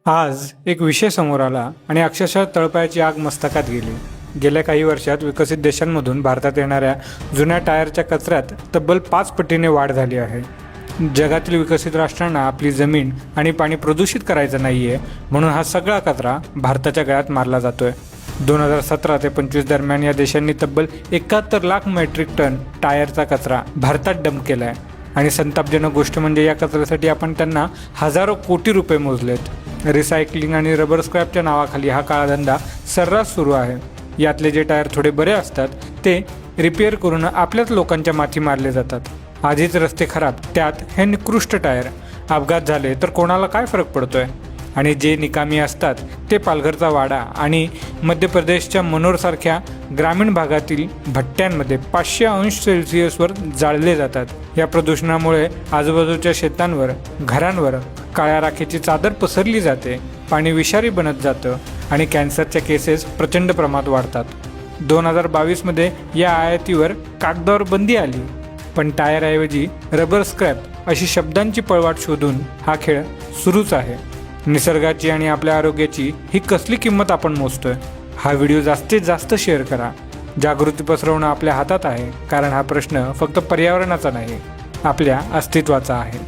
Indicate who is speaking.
Speaker 1: आज एक विषय समोर आला आणि अक्षरशः तळपायाची आग मस्तकात गेली. गेल्या काही वर्षात विकसित देशांमधून भारतात येणाऱ्या जुन्या टायरच्या कचऱ्यात तब्बल 5 पटीने वाढ झाली आहे. जगातील विकसित राष्ट्रांना आपली जमीन आणि पाणी प्रदूषित करायचं नाहीये, म्हणून हा सगळा कचरा भारताच्या गळ्यात मारला जातोय. 2017 ते 25 दरम्यान या देशांनी तब्बल 71 लाख मेट्रिक टन टायरचा कचरा भारतात डंप केलाय. आणि संतापजनक गोष्ट म्हणजे या कचऱ्यासाठी आपण त्यांना हजारो कोटी रुपये मोजलेत. रिसायकलिंग आणि रबर स्क्रॅपच्या नावाखाली हा काळाधंदा सर्रास सुरू आहे. यातले जे टायर थोडे बरे असतात ते रिपेअर करून आपल्याच लोकांच्या माथी मारले जातात. आधीच रस्ते खराब, त्यात हे निकृष्ट टायर. अपघात झाले तर कोणाला काय फरक पडतोय? आणि जे निकामी असतात ते पालघरचा वाडा आणि मध्य प्रदेशच्या मनोरसारख्या ग्रामीण भागातील भट्ट्यांमध्ये 500 अंश सेल्सिअसवर जाळले जातात. या प्रदूषणामुळे आजूबाजूच्या शेतांवर, घरांवर काळ्या राखेची चादर पसरली जाते. पाणी विषारी बनत जातं आणि कॅन्सरच्या केसेस प्रचंड प्रमाणात वाढतात. 2022मध्ये या आयातीवर कागदावर बंदी आली, पण टायरऐवजी रबर स्क्रॅप अशी शब्दांची पळवाट शोधून हा खेळ सुरूच आहे. निसर्गाची आणि आपल्या आरोग्याची ही कसली किंमत आपण मोजतोय? हा व्हिडिओ जास्तीत जास्त शेअर करा. जागृती पसरवणं आपल्या हातात आहे, कारण हा प्रश्न फक्त पर्यावरणाचा नाही, आपल्या अस्तित्वाचा आहे.